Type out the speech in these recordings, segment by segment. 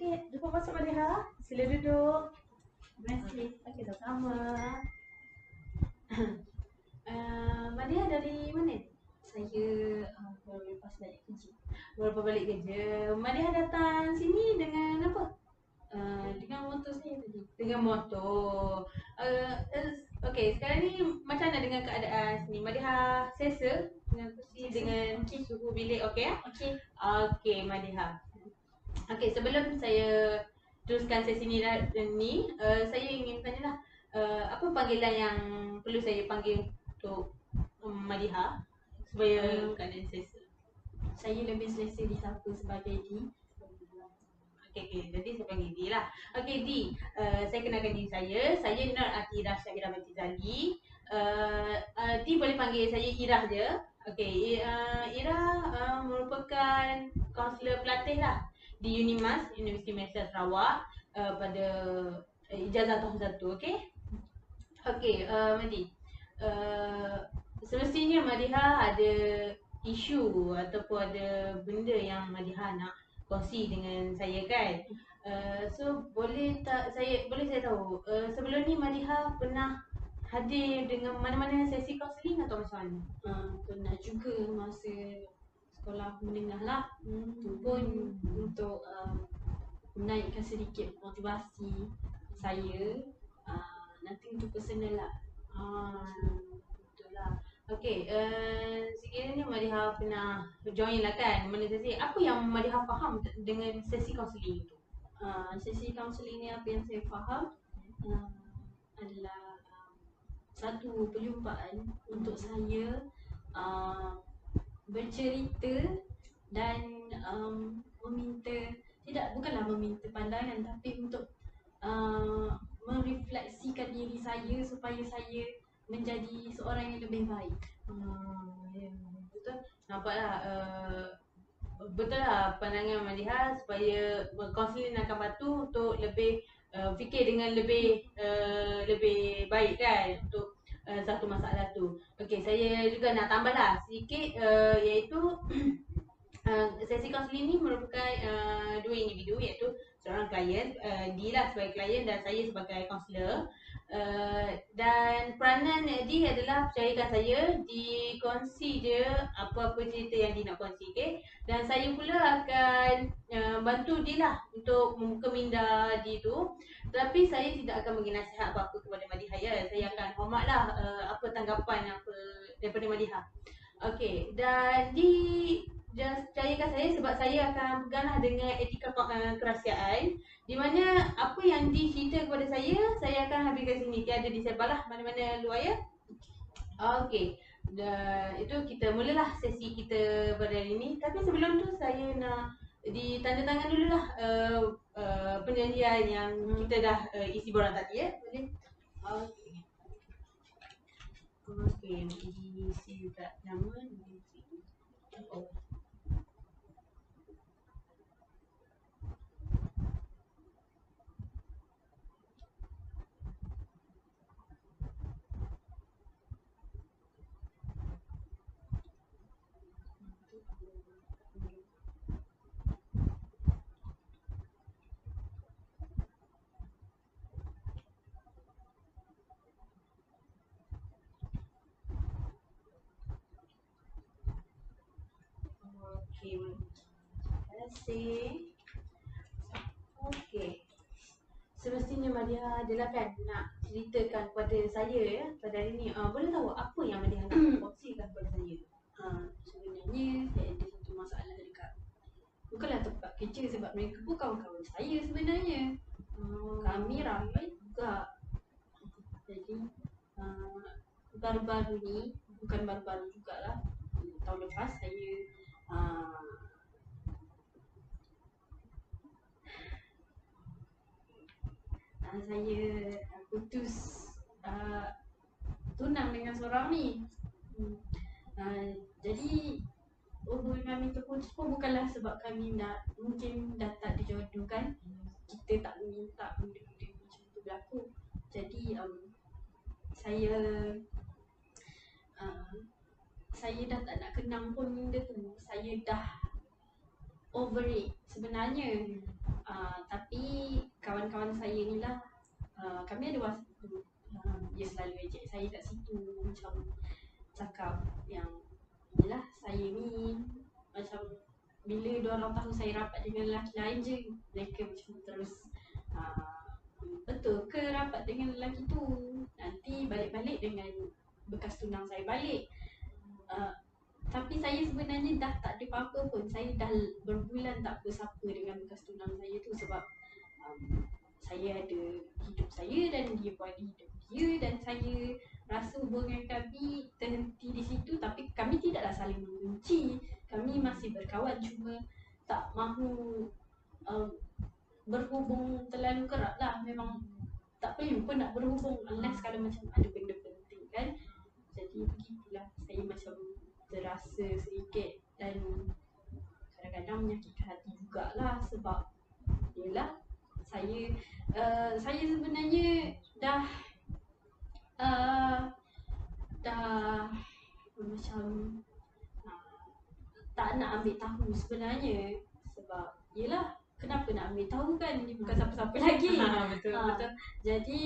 Okey, jumpa masuk Madiha. Sila duduk. Terima kasih. Okey, sama-sama. Madiha dari mana? Saya baru lepas balik kerja. Baru balik kerja. Madiha datang sini dengan apa? Dengan motor saya tadi. Dengan motor. Okey, sekarang ni macam mana dengan keadaan sini? Madiha selesa dengan kursi, dengan suhu bilik, okey? Okey. Okey, Madiha. Okey, sebelum saya teruskan sesi ni, saya ingin tanyalah apa panggilan yang perlu saya panggil untuk Madiha supaya keadaan selesa. Saya lebih selesa disapa sebagai D. Okey, jadi saya panggil D lah. Okey, D, saya kenalkan diri saya. Saya Nur Atira Syahira Batizali. D boleh panggil saya Ira je. Okey, Ira merupakan kaunselor pelatih lah di Unimas, Universiti Malaysia Sarawak, pada ijazah tahun 1, okey? Okey, Madi. Semestinya Madiha ada isu ataupun ada benda yang Madiha nak kongsi dengan saya kan? So boleh saya tahu sebelum ni Madiha pernah hadir dengan mana-mana sesi kaunseling atau macam mana? Pernah juga masa sekolah menengah lah. Tu pun untuk menaikkan sedikit motivasi saya. Nanti untuk personal lah. Betul lah. Okey, sekiranya Madiha pernah join lah kan mana sesi, apa yang Madiha faham dengan sesi kaunseling itu? Sesi kaunseling ni apa yang saya faham adalah satu perjumpaan untuk saya bercerita dan bukanlah meminta pandangan, tapi untuk merefleksikan diri saya supaya saya menjadi seorang yang lebih baik. Ya, betul. Nampaklah betul lah pandangan Madiha supaya kaunseling akan bantu untuk lebih fikir dengan lebih baik kan untuk satu masalah tu. Okey, saya juga nak tambah lah sedikit iaitu sesi kaunseling ni merupakan dua individu iaitu seorang klien, D lah sebagai klien dan saya sebagai kaunselor. Dan peranan D adalah percayakan saya, dikongsi je apa-apa cerita yang D nak kongsi, okay? Dan saya pula akan bantu D lah untuk membuka minda D tu. Tapi saya tidak akan bagi nasihat apa-apa kepada Madiha ya. Saya akan hormatlah apa tanggapan apa daripada Madiha. Okey, dan just percayakan saya sebab saya akan peganglah dengan etika kerahsiaan di mana apa yang dicerita kepada saya akan habiskan sini. Tiada disebar lah mana-mana luar ya. Okey. Dan itu kita mulalah sesi kita pada hari ini. Tapi sebelum tu saya nak ditandatangan dululah perjanjian yang kita dah isi borang tadi ya. Boleh? Okey. Okey, diisi juga nama oh. Okey. Terima kasih. Okey. Semestinya Madiha adalah kan nak ceritakan kepada saya ya pada hari ni. Boleh tahu apa yang Madiha nak kongsikan kepada saya? Sebenarnya saya ada satu masalah dekat bukanlah tempat kerja sebab mereka pun kawan-kawan saya sebenarnya. Kami ramai juga. Jadi baru-baru ni, bukan baru-baru jugalah, tahun lepas saya putus tunang dengan seorang ni. Jadi hubungan kami terputus pun bukanlah sebab kami mungkin dah tak dijodohkan. Kita tak minta benda-benda macam tu berlaku. Jadi saya dah tak nak kenang pun benda tu. Saya dah over it sebenarnya. Tapi kami ada WhatsApp group. Dia selalu ejek saya kat situ, macam cakap yang yelah saya ni macam bila diorang tahu saya rapat dengan lelaki lain je, mereka macam terus betul ke rapat dengan lelaki tu, nanti balik-balik dengan bekas tunang saya balik. Tapi saya sebenarnya dah tak ada apa-apa pun. Saya dah berbulan tak bersapa dengan bekas tunang saya tu sebab saya ada hidup saya dan dia pun ada hidup dia, dan saya rasa hubungan kami terhenti di situ. Tapi kami tidaklah saling membenci, kami masih berkawan, cuma tak mahu berhubung terlalu kerap lah. Memang tak perlu pun nak berhubung unless kalau macam ada benda penting kan. Jadi begitulah, saya macam terasa sedikit dan kadang-kadang menyakitkan hati jugalah sebab yelah saya sebenarnya dah macam tak nak ambil tahu sebenarnya sebab yelah kenapa nak ambil tahu kan, dia bukan siapa-siapa lagi. Betul. Jadi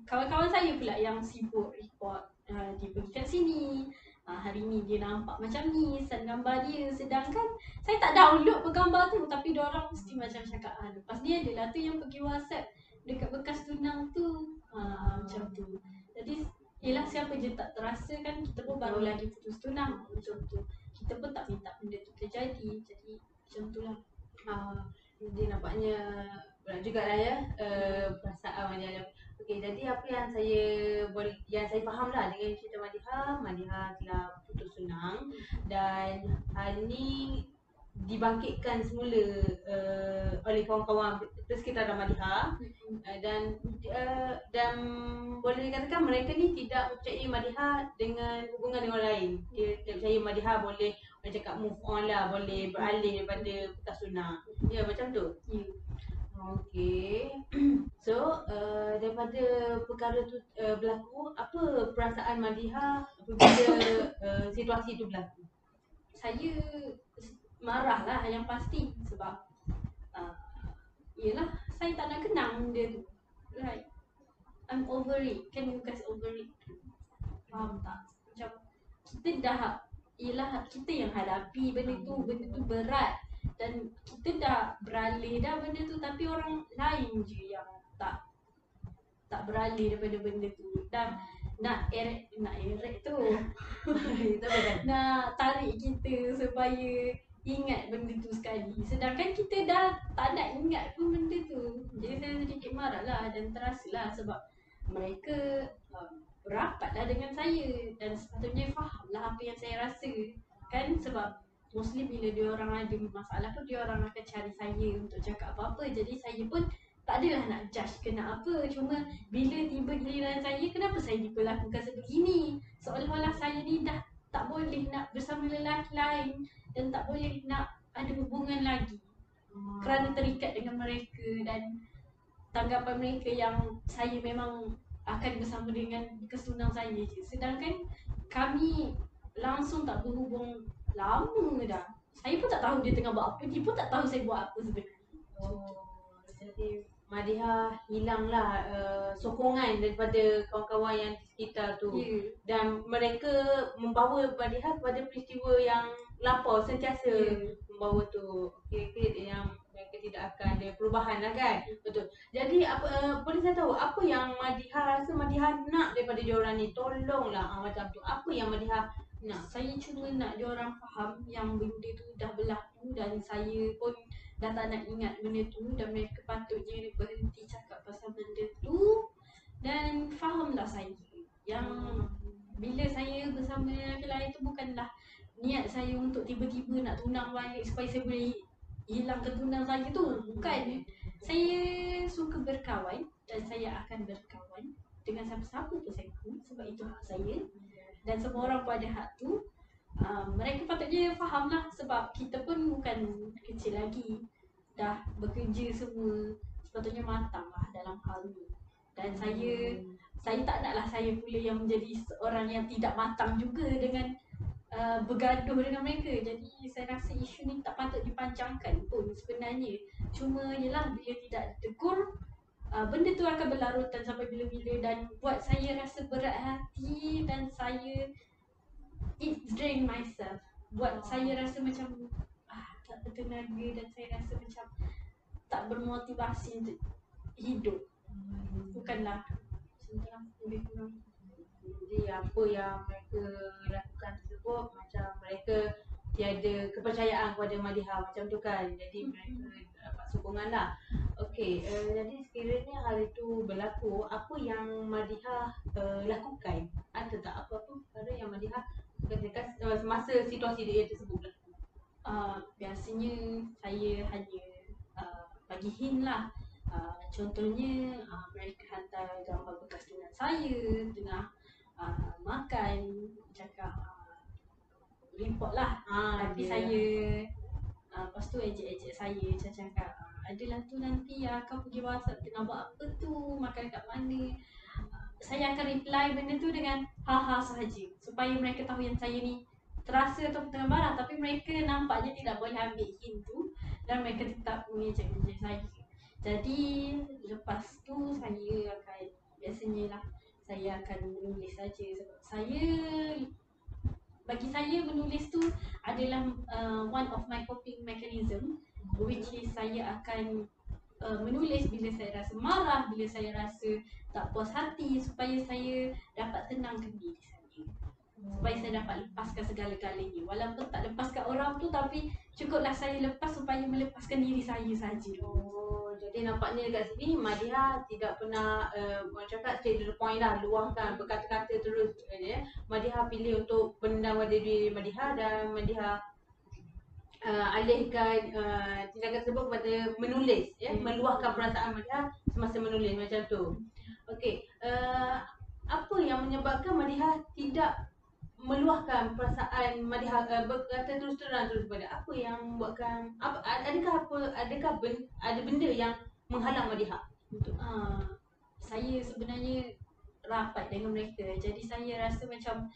kawan-kawan saya pula yang sibuk report, dia pergi kat sini, hari ni dia nampak macam ni, send gambar dia, sedangkan saya tak download pun gambar tu, tapi diorang mesti macam cakap lepas ni adalah tu yang pergi WhatsApp dekat bekas tunang tu, macam tu. Jadi yelah siapa je tak terasa kan, kita pun baru lagi putus tunang, macam tu. Kita pun tak minta benda tu terjadi, jadi macam tu lah. Jadi nampaknya berat jugalah ya, perasaan Madiha. Okey, jadi apa yang saya faham lah dengan cerita Madiha telah putus tunang dan hal ni dibangkitkan semula oleh kawan-kawan persekitaran Madiha, dan boleh dikatakan mereka ni tidak mempercayai Madiha dengan hubungan dengan orang lain. Dia tidak percaya Madiha boleh cakap move on lah, boleh beralih daripada bekas tunang. Ya, macam tu. Okey. So, daripada perkara tu berlaku, apa perasaan Madiha apabila situasi tu berlaku? Saya marah lah yang pasti sebab yelah saya tak nak kenang benda tu. Like I'm over it. Can you guys over it? Faham tak? Macam kita dah, yelah kita yang hadapi benda tu berat dan kita dah beralih dah benda tu, tapi orang lain je yang tak beralih daripada benda tu dan nak erek tu nak tarik kita supaya ingat benda tu sekali, sedangkan kita dah tak nak ingat pun benda tu. Jadi saya sedikit marah lah dan terasa lah sebab mereka rapatlah dengan saya dan sepatutnya faham lah apa yang saya rasa kan, sebab mostly bila dia orang ada masalah tu dia orang akan cari saya untuk cakap apa-apa. Jadi saya pun tak adalah nak judge kena apa, cuma bila tiba giliran saya, kenapa saya diperlakukan sebegini, seolah-olah saya ni dah tak boleh nak bersama lelaki lain dan tak boleh nak ada hubungan lagi kerana terikat dengan mereka, dan tanggapan mereka yang saya memang akan bersama dengan bekas tunang saya je, sedangkan kami langsung tak berhubung lama dah. Saya pun tak tahu dia tengah buat apa, dia pun tak tahu saya buat apa sebenarnya. Jadi Madiha hilanglah sokongan daripada kawan-kawan yang di sekitar tu. Dan mereka membawa Madiha kepada peristiwa yang lapar sentiasa membawa tu. Kira-kira yang mereka tidak akan ada perubahan lah kan. Betul. Jadi apa boleh saya tahu apa yang Madiha rasa Madiha nak daripada diorang ni? Tolonglah macam tu. Apa yang Madiha nak? Saya cuma nak diorang faham yang benda tu dah berlaku dan saya pun dah tak nak ingat benda tu, dan mereka patutnya berhenti cakap pasal benda tu dan fahamlah saya yang bila saya bersama lelaki lain tu bukanlah niat saya untuk tiba-tiba nak tunang balik supaya saya boleh hilang ketunang saya tu, bukan. Saya suka berkawan dan saya akan berkawan dengan siapa-siapa pun saya mahu sebab itu hak saya dan semua orang pun ada hak tu. Mereka patutnya fahamlah sebab kita pun bukan kecil lagi, dah bekerja semua, sepatutnya matang lah dalam hal ni. Dan saya tak naklah saya pula yang menjadi seorang yang tidak matang juga dengan bergaduh dengan mereka. Jadi saya rasa isu ni tak patut dipanjangkan pun sebenarnya, cuma yelah bila tidak ditegur benda tu akan berlarutan sampai bila-bila dan buat saya rasa berat hati dan saya it drain myself. Buat saya rasa macam tak bertenaga dan saya rasa macam tak bermotivasi untuk hidup. Bukanlah macam tu lah, lebih kurang. Jadi apa yang mereka lakukan tersebut macam mereka tiada kepercayaan kepada Madiha macam tu kan. Jadi mereka dapat sokongan lah. Okey, jadi sekiranya hal itu berlaku, apa yang Madiha lakukan? Ada tak apa-apa perkara yang Madiha lakukan semasa situasi dia tersebut berlaku? Biasanya saya hanya bagi hint lah. Contohnya mereka hantar gambar bekas tunang saya tengah makan, cakap report lah. Tapi saya lepas tu ejek-ejek saya, macam cakap adalah tu nanti kau pergi WhatsApp tengah buat apa tu, makan kat mana. Saya akan reply benda tu dengan haha sahaja supaya mereka tahu yang saya ni terasa atau tengah marah, tapi mereka nampaknya tidak boleh ambil hint tu dan mereka tetap mengejek-ejek saya. Jadi lepas tu saya akan biasanya lah saya akan menulis saja sebab bagi saya menulis tu adalah one of my coping mechanism, which is saya akan menulis bila saya rasa marah, bila saya rasa tak puas hati supaya saya dapat tenangkan diri saya. Supaya saya dapat lepaskan segala-galanya. Walaupun tak lepaskan orang tu tapi cukuplah saya lepas supaya melepaskan diri saya saja. Jadi nampaknya dekat sini Madiha tidak pernah orang cakap straight to the point lah, luahkan berkata-kata terus je. Madiha pilih untuk pendam pada diri Madiha dan Madiha alihkan tindakan tersebut kepada menulis, meluahkan perasaan Madiha semasa menulis macam tu. Okey, apa yang menyebabkan Madiha tidak meluahkan perasaan Madiha, berkata terus terang terus pada apa yang membuatkan adakah ada benda yang menghalang Madiha untuk saya sebenarnya rapat dengan mereka, jadi saya rasa macam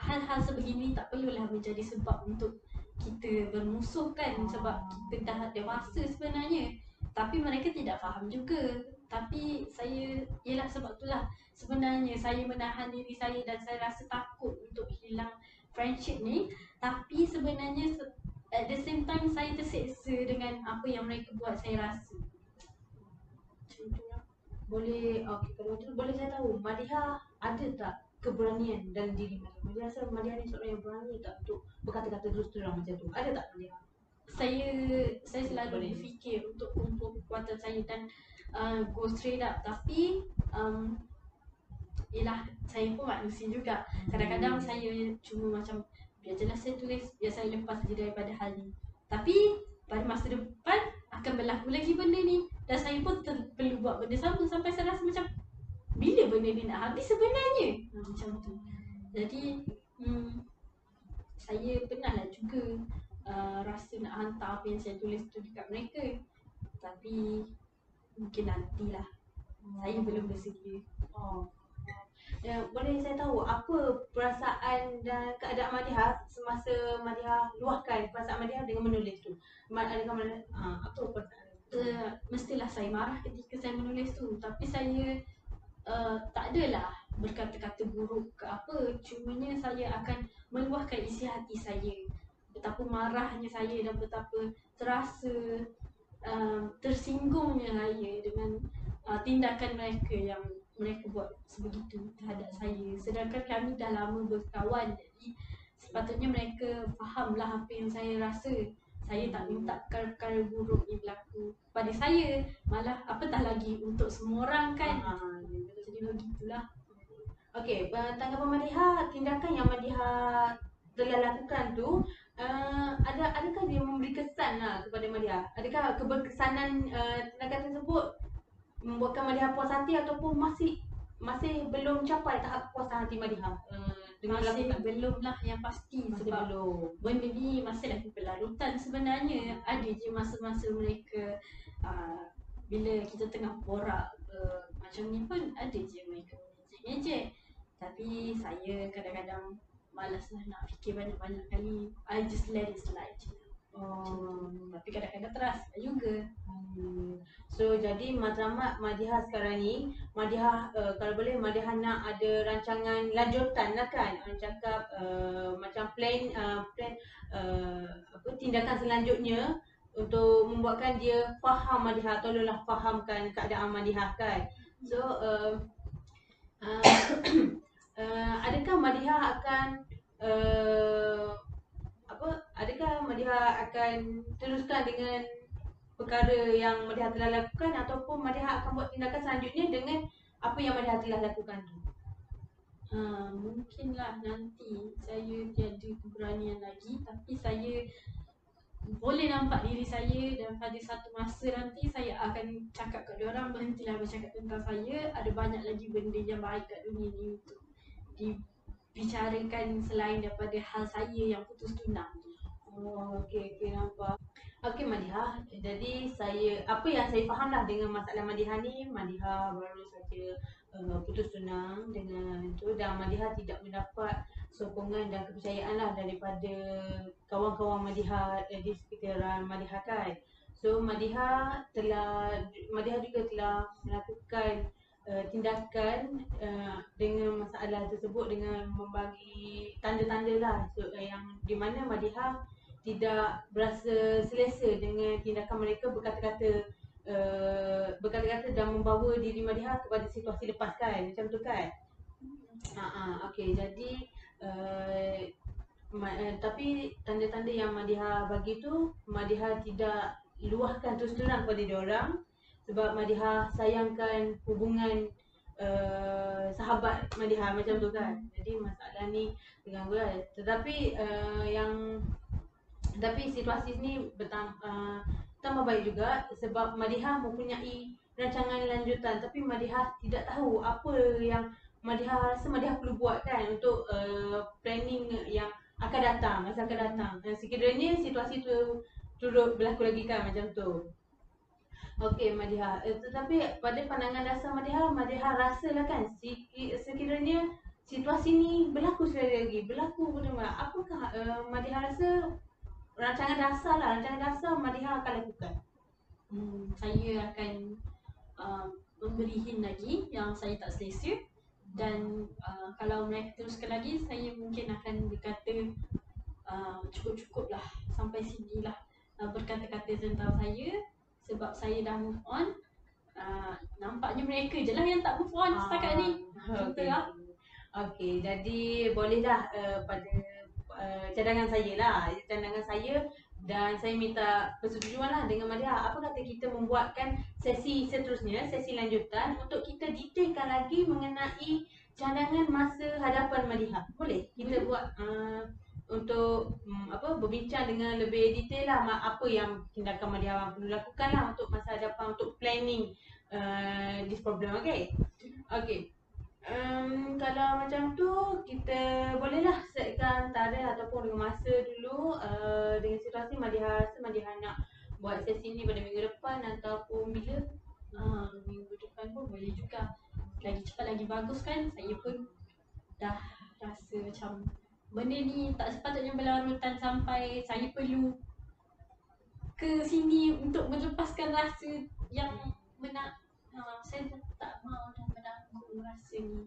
hal-hal sebegini tak perlulah menjadi sebab untuk kita bermusuh kan, sebab kita dah dewasa sebenarnya. Tapi mereka tidak faham juga. Tapi saya, yelah sebab itulah sebenarnya saya menahan diri saya dan saya rasa takut untuk hilang friendship ni. Tapi sebenarnya at the same time saya terseksa dengan apa yang mereka buat saya rasa. Macam tu lah. Boleh, kalau tu boleh saya tahu Madiha ada tak keberanian dalam diri Madiha? Madiha rasa Madiha ni seorang yang berani tak untuk berkata-kata terus terang macam tu? Ada tak Madiha? Saya selalu berfikir untuk kumpul kekuatan saya dan go straight up. Tapi yelah saya pun manusia juga. Kadang-kadang saya cuma macam biar je lah saya tulis, biar saya lepas je daripada hal ni. Tapi pada masa depan akan berlaku lagi benda ni dan saya pun perlu buat benda sama sampai saya rasa macam bila benda ni nak habis sebenarnya. Macam tu. Jadi saya pernah lah juga rasa nak hantar apa yang saya tulis tu dekat mereka. Tapi mungkin nantilah. Saya belum bersedia. Boleh saya tahu apa perasaan dan keadaan Madiha semasa Madiha luahkan perasaan Madiha dengan menulis tu? Apa perasaan? Mestilah saya marah ketika saya menulis tu. Tapi saya tak adalah berkata-kata buruk ke apa. Cumanya saya akan meluahkan isi hati saya. Betapa marahnya saya dan betapa terasa tersinggungnya saya dengan tindakan mereka yang mereka buat sebegitu terhadap saya. Sedangkan kami dah lama berkawan, jadi sepatutnya mereka fahamlah apa yang saya rasa. Saya tak minta perkara buruk ni berlaku pada saya, malah apatah lagi untuk semua orang kan. Jadi begitulah. Okey, tanggapan Madiha, tindakan yang Madiha telah lakukan tu adakah dia memberi kesan lah kepada Madiha? Adakah keberkesanan tindakan tersebut membuatkan Madiha puas hati ataupun masih belum capai tahap puasan hati Madiha dengan Masih lakukan? belum lah yang pasti. Masih sebab belum. benda ni masih lagi berlarutan sebenarnya. Ada je masa-masa mereka bila kita tengah borak macam ni pun ada je mereka mengejek-ngejek. Tapi saya kadang-kadang malas lah nak fikir banyak-banyak kali. I just let it slide je. Tapi kadang-kadang terasa juga. So jadi matlamat Madihah sekarang ni, Madihah kalau boleh Madihah nak ada rancangan lanjutan lah kan. Orang cakap macam plan apa tindakan selanjutnya untuk membuatkan dia faham Madihah, tolonglah fahamkan keadaan Madihah kan. So uh, adakah Madihah akan adakah Madihah akan teruskan dengan perkara yang Madihah telah lakukan ataupun Madihah akan buat tindakan selanjutnya dengan apa yang Madihah telah lakukan tu? Mungkinlah nanti saya tiada keberanian lagi, tapi saya boleh nampak diri saya dan pada satu masa nanti saya akan cakap kat diorang, berhentilah bercakap tentang saya, ada banyak lagi benda yang baik kat dunia ni untuk dibicarakan selain daripada hal saya yang putus tunang tu. Oh, okey nampak. Okey Madihah, jadi apa yang saya fahamlah dengan masalah Madihah ni, Madihah baru saja putus tunang dengan tu dan Madihah tidak mendapat sokongan dan kepercayaan lah daripada kawan-kawan Madihah di sekitaran Madihah kan. So Madihah juga telah melakukan tindakan dengan masalah tersebut dengan membagi tanda-tanda lah yang di mana Madihah tidak berasa selesa dengan tindakan mereka berkata-kata dan membawa diri Madihah kepada situasi lepas kan, macam tu kan. Okey, jadi tapi tanda-tanda yang Madihah bagi tu Madihah tidak luahkan terus terang kepada diorang sebab Madihah sayangkan hubungan sahabat Madihah macam tu kan. Jadi masalah ni terganggu lah. Tapi situasi ni tambah baik juga sebab Madihah mempunyai rancangan lanjutan tapi Madihah tidak tahu apa yang Madihah rasa Madihah perlu buat kan untuk planning yang akan datang, masa akan datang. Sekiranya situasi tu turut berlaku lagi kan macam tu. Okey Madihah, tetapi pada pandangan dasar Madihah rasalah kan sekiranya situasi ni berlaku sekali lagi, berlaku benar-benar, apakah Madihah rasa rancangan dasar Madihah akan lakukan? Saya akan memberi hint lagi yang saya tak selesa dan kalau mereka teruskan lagi, saya mungkin akan berkata cukup-cukup lah, sampai sini lah berkata-kata tentang saya sebab saya dah move on. Nampaknya mereka je lah yang tak move on setakat ni. Okay. Okey, jadi bolehlah pada cadangan saya dan saya minta persetujuan lah dengan Madihah. Apa kata kita membuatkan sesi seterusnya, sesi lanjutan untuk kita detailkan lagi mengenai cadangan masa hadapan Madihah. Boleh? Kita buat untuk berbincang dengan lebih detail lah apa yang tindakan Madihah perlu lakukan lah untuk masa hadapan, untuk planning this problem. Okay. Kalau macam tu kita bolehlah setkan tarikh ataupun dengan masa dulu dengan situasi Madihah nak buat sesi ni pada minggu depan ataupun bila. Minggu depan pun boleh juga, lagi cepat lagi bagus kan. Saya pun dah rasa macam benda ni tak sepatutnya berlarutan sampai saya perlu ke sini untuk melepaskan rasa yang saya tak mahu dah menanggung rasa ni.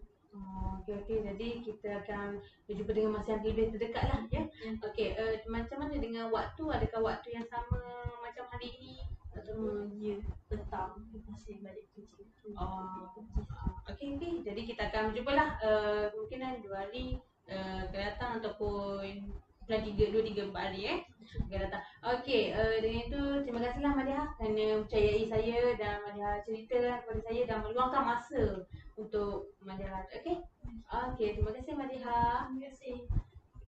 Okey. Jadi kita akan berjumpa dengan masa yang lebih terdekat lah ya. Okey, macam mana dengan waktu? Adakah waktu yang sama macam hari ini? Ya, petang lepas saya balik kerja. Okey. Jadi kita akan berjumpa lah kemungkinan 2 hari akan datang ataupun bulan 2, 3, 4 hari akan datang. Okey, dengan itu terima kasihlah Madihah kerana mempercayai saya dan Madihah ceritakan kepada saya dan meluangkan masa untuk Madihah. Okey, terima kasih Madihah. Terima kasih.